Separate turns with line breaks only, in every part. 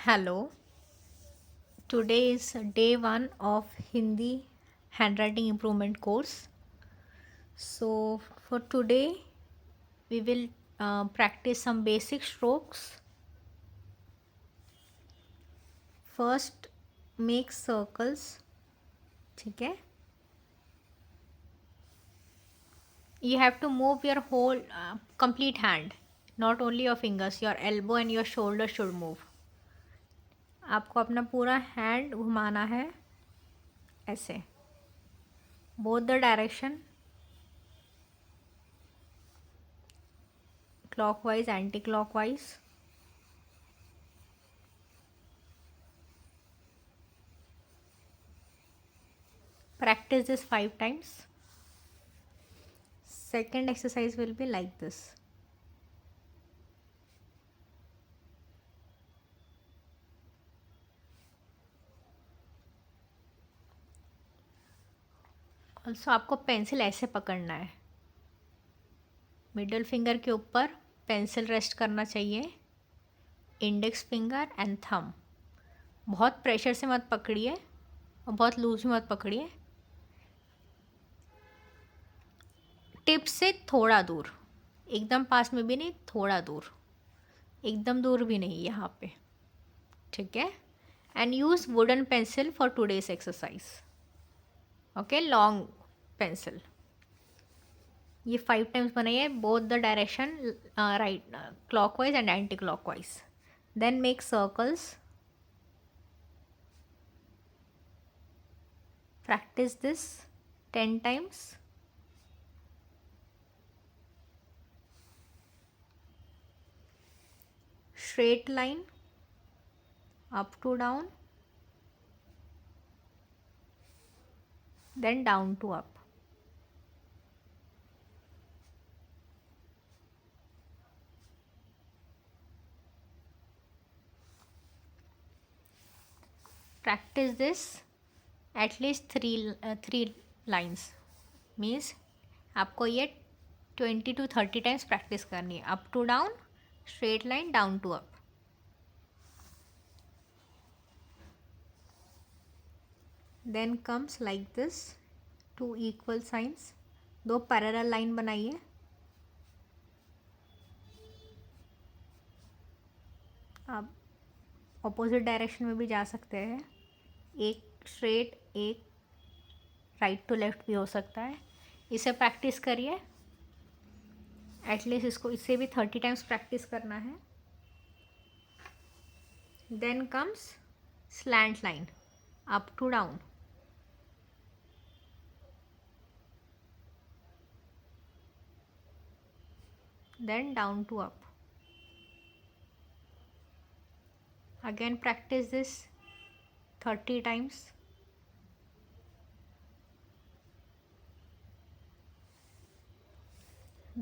Hello, today is day one of Hindi handwriting improvement course. So, for today, we will practice some basic strokes. First, make circles. ठीक है. You have to move your whole complete hand, not only your fingers. Your elbow and your shoulder should move. आपको अपना पूरा hand घुमाना है ऐसे, both the direction, clockwise, anti-clockwise. Practice this 5 times. Second exercise will be like this. Also आपको pencil ऐसे पकड़ना है, मिडल फिंगर के ऊपर पेंसिल रेस्ट करना चाहिए, इंडेक्स फिंगर एंड थंब. बहुत प्रेशर से मत पकड़िए और बहुत लूज में मत पकड़िए. टिप से थोड़ा दूर, एकदम पास में भी नहीं, थोड़ा दूर, एकदम दूर भी नहीं, यहाँ पे. ठीक है. And use wooden pencil for today's exercise. Okay, long pencil. ये 5 टाइम्स बनाइए, both the direction, right, clockwise and anticlockwise. Then make circles. Practice this 10 times. Straight line, up to down, then down to up. Practice this at least three lines. Means आपको ये 20 to 30 times practice करनी है. Up to down, straight line, down to up. Then comes like this, two equal signs. दो parallel line बनाइए. आप opposite direction में भी जा सकते हैं. एक स्ट्रेट, एक राइट टू लेफ्ट भी हो सकता है. इसे प्रैक्टिस करिए. एटलीस्ट इसको इससे भी 30 टाइम्स प्रैक्टिस करना है. Then comes slant line, up to down. Then down to up. Again practice this 30 times.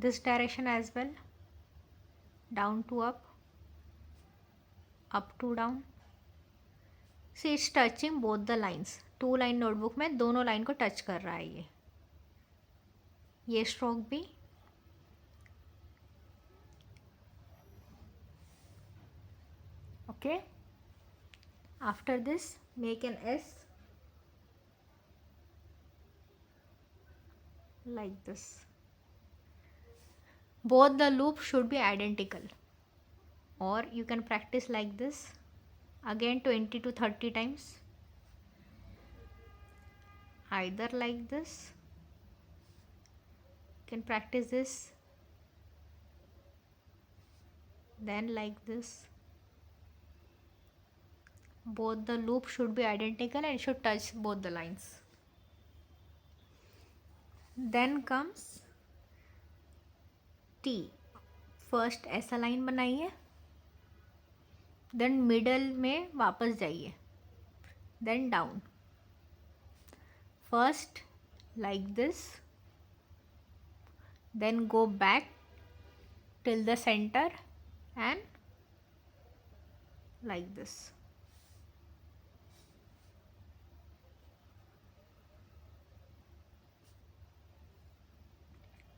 This direction as well, down to up, up to down. See, it's touching both the lines. 2 line notebook में दोनों line को touch कर रहा है ये stroke भी. Okay, after this make an S like this. Both the loops should be identical, or you can practice like this again 20 to 30 times, either like this. You can practice this, then like this. Both the loops should be identical and should touch both the lines. Then comes T. First ऐसा line बनाइए, then middle में वापस जाइए, then down. First like this, then go back till the center and like this.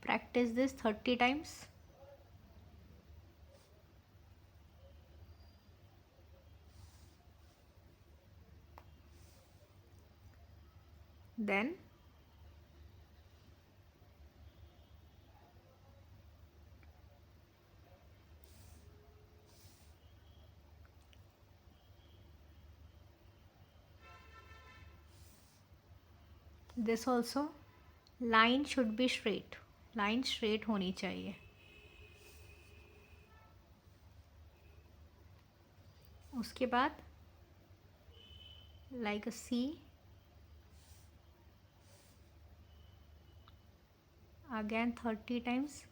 Practice this 30 times. Then this also line should be straight, line straight होनी चाहिए। उसके बाद like a C, again 30 times.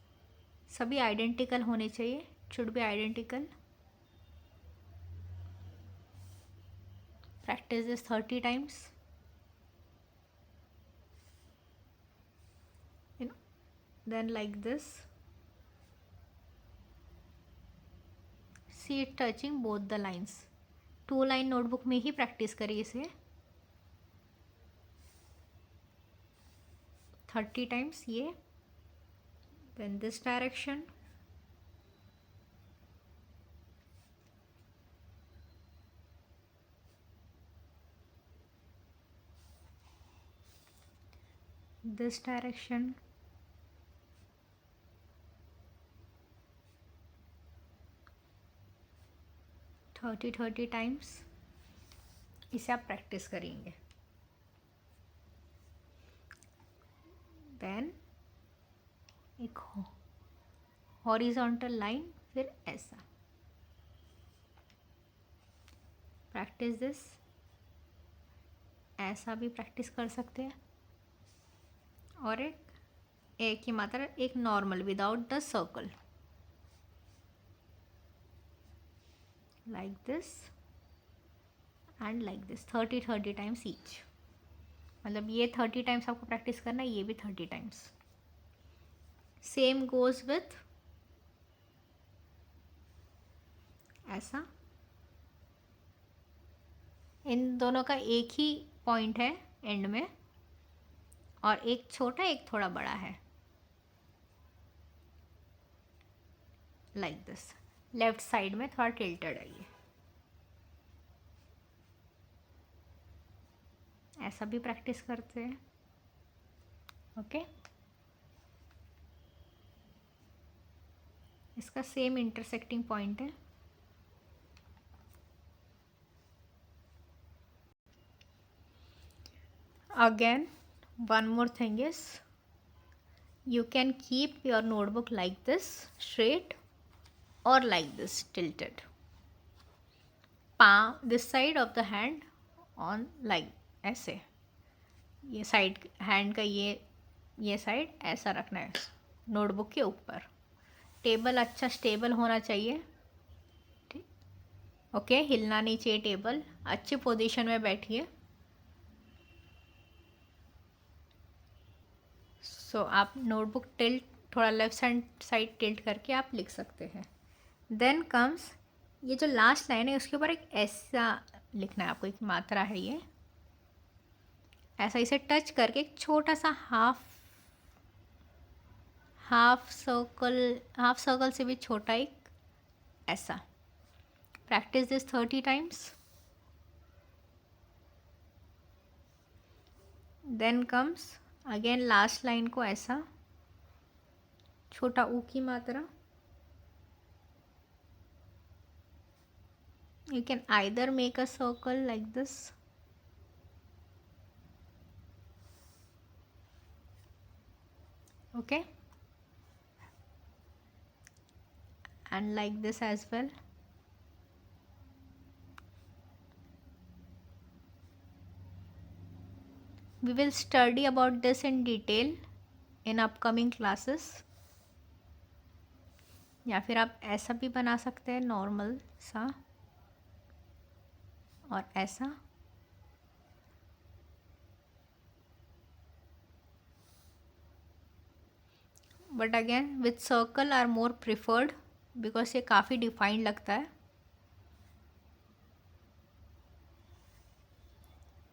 सभी identical होने चाहिए, should be identical. Practice this 30 times. Then like this, see it touching both the lines। 2 line notebook में ही practice करिए इसे 30 टाइम्स ये। then this direction, this direction, thirty times इसे आप practice करेंगे। देन एक हॉरिजॉन्टल लाइन, फिर ऐसा प्रैक्टिस दिस। ऐसा भी प्रैक्टिस कर सकते हैं। और एक ही मात्रा, एक normal without the circle, like this and like this 30 times each. मतलब ये 30 टाइम्स आपको प्रैक्टिस करना है, ये भी 30 टाइम्स। सेम गोज विथ ऐसा। इन दोनों का एक ही पॉइंट है एंड में, और एक छोटा एक थोड़ा बड़ा है, लाइक दिस। लेफ्ट साइड में थोड़ा टिल्टेड है ये। ऐसा भी प्रैक्टिस करते हैं। ओके, इसका सेम इंटरसेक्टिंग पॉइंट है। Again one more thing is, you can keep your notebook like this straight or like this tilted, palm this side of the hand on like ऐसे। ये साइड हैंड का ये side ऐसा रखना है notebook के ऊपर। टेबल अच्छा स्टेबल होना चाहिए, ठीक। ओके, हिलना नहीं चाहिए टेबल। अच्छी पोजीशन में बैठिए। सो आप नोटबुक टिल्ट, थोड़ा लेफ्ट हैंड साइड टिल्ट करके आप लिख सकते हैं। देन कम्स, ये जो लास्ट लाइन है उसके ऊपर एक ऐसा लिखना है आपको, एक मात्रा है ये। ऐसा इसे टच करके एक छोटा सा हाफ सर्कल से भी छोटा एक ऐसा। Practice this 30 times. Then comes again last line को ऐसा छोटा ऊ की मात्रा। You can either make a circle like this, okay, and like this as well. We will study about this in detail in upcoming classes। या फिर आप ऐसा भी बना सकते हैं नॉर्मल सा, और ऐसा। But again with circle are more preferred, because ये काफ़ी डिफाइंड लगता है।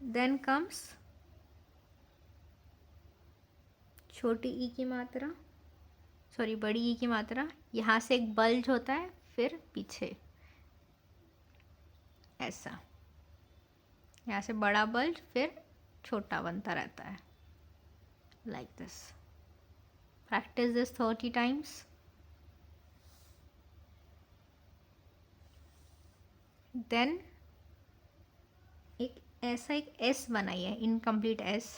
देन कम्स छोटी ई की मात्रा, सॉरी बड़ी ई की मात्रा। यहाँ से एक बल्ज होता है, फिर पीछे ऐसा। यहाँ से बड़ा बल्ज, फिर छोटा बनता रहता है, like this. Practice this 30 times. Then एक ऐसा एक एस बनाइए, इनकम्प्लीट एस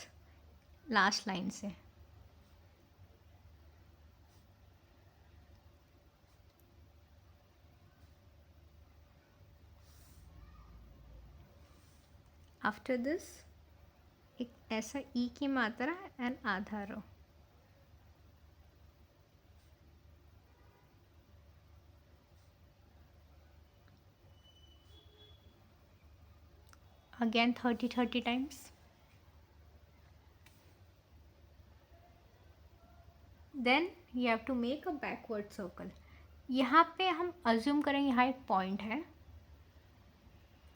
लास्ट लाइन से। आफ्टर दिस एक ऐसा ई की मात्रा एंड आधा रो। Again 30 times. Then you have to make a backward circle. यहाँ पे हम अज्यूम करेंगे यहाँ एक पॉइंट है।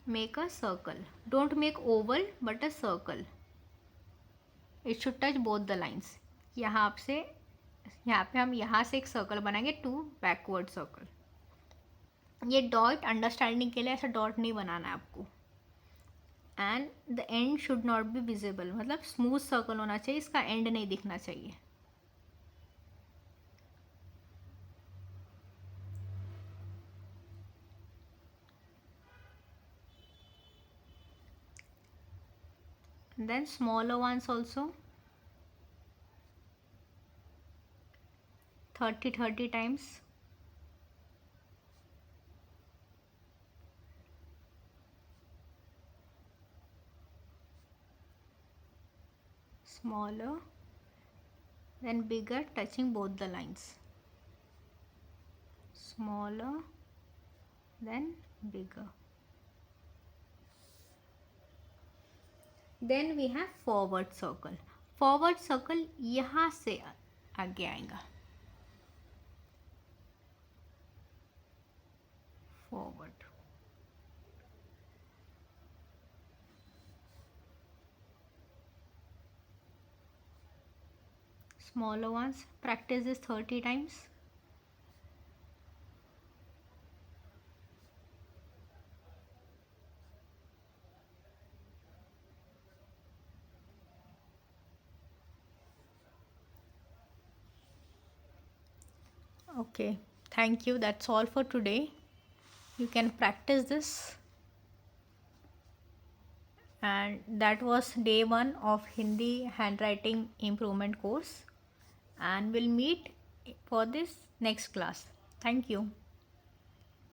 Make a circle, don't make oval but a circle. It should touch both the lines. यहाँ से यहाँ पे हम यहाँ से एक सर्कल बनाएंगे, टू बैकवर्ड सर्कल। ये डॉट अंडरस्टैंडिंग के लिए ऐसा डॉट नहीं बनाना है आपको। And the end should not be visible, मतलब स्मूथ सर्कल होना चाहिए, इसका एंड नहीं दिखना चाहिए। Then smaller ones also 30 times. Smaller, then bigger, touching both the lines. Smaller, then bigger. Then we have forward circle. Forward circle यहाँ से आगे आएगा, forward. Smaller ones, practice this 30 times. Okay, thank you. That's all for today. You can practice this. And that was day 1 of Hindi handwriting improvement course. And we'll meet for this next class. Thank you.